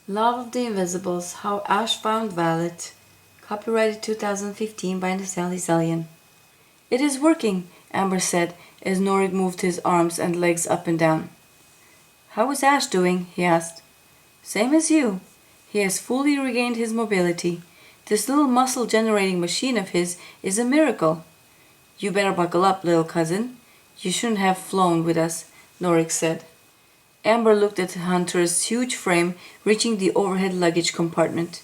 Love of the Invisibles, How Ash Found Violet. Copyrighted 2015 by Sally Zalian. It is working, Amber said as Norik moved his arms and legs up and down. How is Ash doing? He asked. Same as you. He has fully regained his mobility. This little muscle-generating machine of his is a miracle. You better buckle up, little cousin. You shouldn't have flown with us, Norik said. Amber looked at Hunter's huge frame reaching the overhead luggage compartment.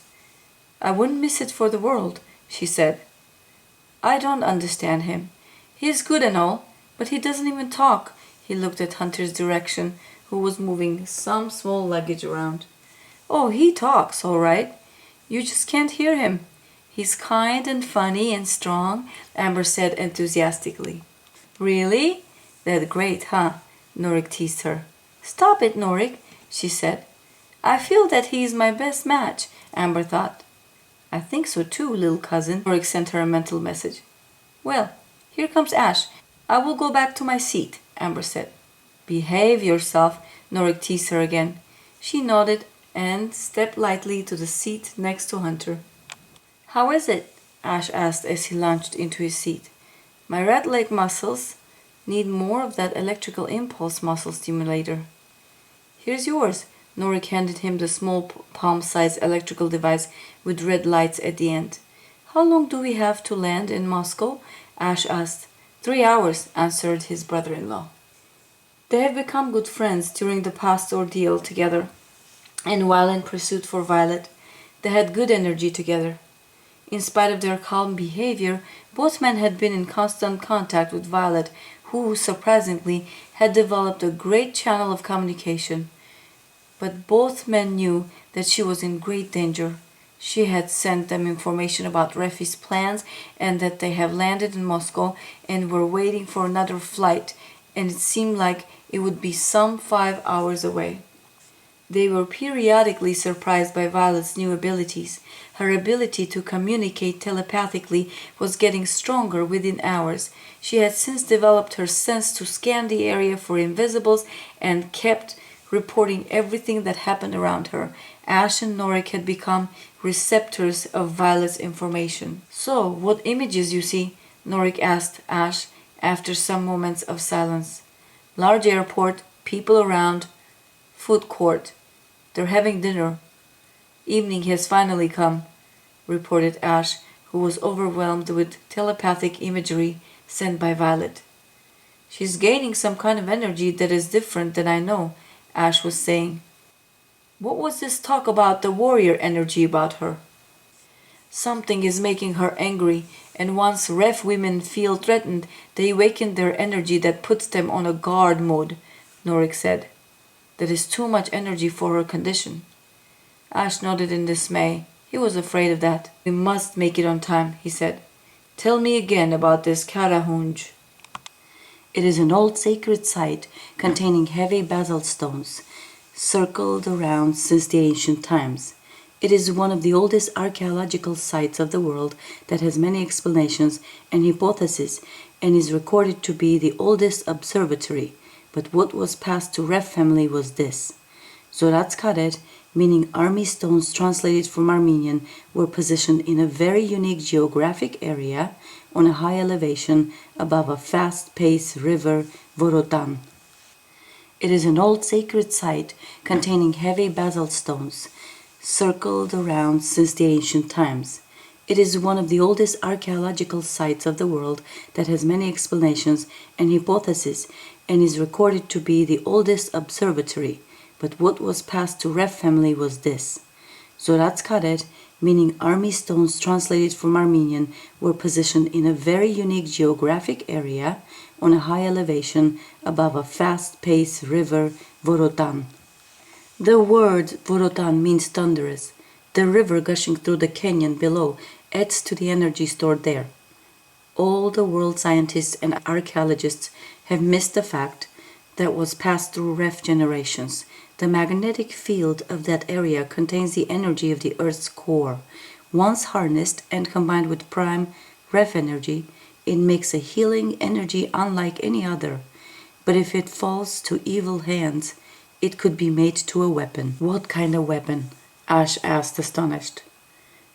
I wouldn't miss it for the world, she said. I don't understand him. He is good and all, but he doesn't even talk. He looked at Hunter's direction, who was moving some small luggage around. Oh, he talks, all right. You just can't hear him. He's kind and funny and strong, Amber said enthusiastically. Really? That's great, huh? Norik teased her. Stop it, Norik, she said. I feel that he is my best match, Amber thought. I think so too, little cousin, Norik sent her a mental message. Well, here comes Ash. I will go back to my seat, Amber said. Behave yourself, Norik teased her again. She nodded and stepped lightly to the seat next to Hunter. How is it? Ash asked as he launched into his seat. My red leg muscles need more of that electrical impulse muscle stimulator. Here's yours. Norik handed him the small palm-sized electrical device with red lights at the end. How long do we have to land in Moscow? Ash asked. 3 hours, answered his brother-in-law. They had become good friends during the past ordeal together, and while in pursuit for Violet, they had good energy together. In spite of their calm behavior, both men had been in constant contact with Violet, who, surprisingly, had developed a great channel of communication. But both men knew that she was in great danger. She had sent them information about Refi's plans and that they have landed in Moscow and were waiting for another flight, and it seemed like it would be some 5 hours away. They were periodically surprised by Violet's new abilities. Her ability to communicate telepathically was getting stronger within hours. She had since developed her sense to scan the area for invisibles and kept reporting everything that happened around her. Ash and Norik had become receptors of Violet's information. So, what images you see? Norik asked Ash after some moments of silence. Large airport, people around, food court. They're having dinner. Evening has finally come, reported Ash, who was overwhelmed with telepathic imagery sent by Violet. She's gaining some kind of energy that is different than I know, Ash was saying. What was this talk about the warrior energy about her? Something is making her angry, and once Ref women feel threatened, they awaken their energy that puts them on a guard mode, Norik said. That is too much energy for her condition. Ash nodded in dismay. He was afraid of that. We must make it on time, he said. Tell me again about this Karahunj. It is an old sacred site containing heavy basalt stones, circled around since the ancient times. It is one of the oldest archeological sites of the world that has many explanations and hypotheses and is recorded to be the oldest observatory. But what was passed to Ref family was this. Zoratskaret, meaning army stones translated from Armenian, were positioned in a very unique geographic area on a high elevation above a fast-paced river, Vorotan. It is an old sacred site containing heavy basalt stones, circled around since the ancient times. It is one of the oldest archeological sites of the world that has many explanations and hypotheses and is recorded to be the oldest observatory. But what was passed to Ref family was this. Zoratskaret, meaning army stones translated from Armenian, were positioned in a very unique geographic area on a high elevation above a fast-paced river, Vorotan. The word Vorotan means thunderous. The river gushing through the canyon below adds to the energy stored there. All the world scientists and archaeologists have missed the fact that was passed through Ref generations. The magnetic field of that area contains the energy of the Earth's core. Once harnessed and combined with prime Ref energy, it makes a healing energy unlike any other. But if it falls to evil hands, it could be made to a weapon. What kind of weapon? Ash asked, astonished.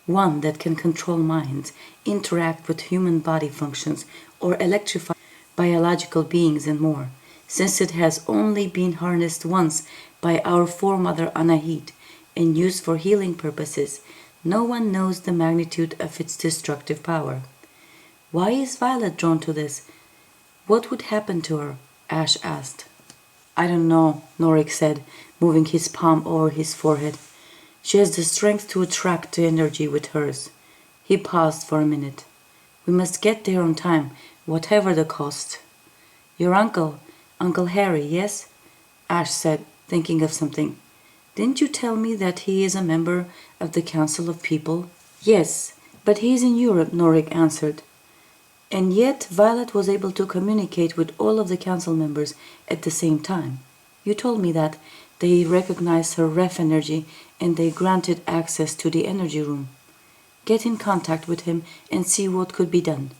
One that can control minds, interact with human body functions, or electrify biological beings and more. Since it has only been harnessed once by our foremother Anahit and used for healing purposes, no one knows the magnitude of its destructive power. Why is Violet drawn to this? What would happen to her? Ash asked. I don't know, Norik said, moving his palm over his forehead. She has the strength to attract the energy with hers. He paused for a minute. We must get there on time, whatever the cost. Your uncle, Uncle Harry, yes? Ash said, thinking of something. Didn't you tell me that he is a member of the Council of People? Yes, but he is in Europe, Norik answered. And yet Violet was able to communicate with all of the council members at the same time. You told me that they recognized her ref energy and they granted access to the energy room. Get in contact with him and see what could be done.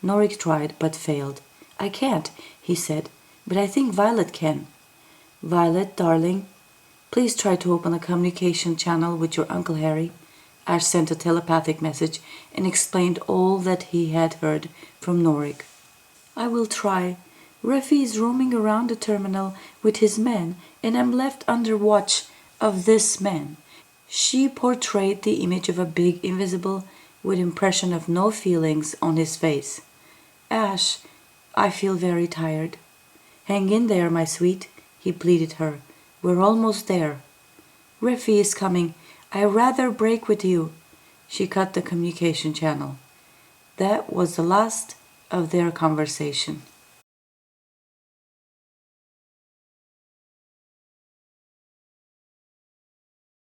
Norik tried but failed. I can't, he said, but I think Violet can. Violet, darling, please try to open a communication channel with your Uncle Harry. Ash sent a telepathic message and explained all that he had heard from Norik. I will try. Refi is roaming around the terminal with his men and I'm left under watch of this man. She portrayed the image of a big invisible with impression of no feelings on his face. Ash, I feel very tired. Hang in there, my sweet, he pleaded her. We're almost there. Refi is coming. I'd rather break with you. She cut the communication channel. That was the last of their conversation.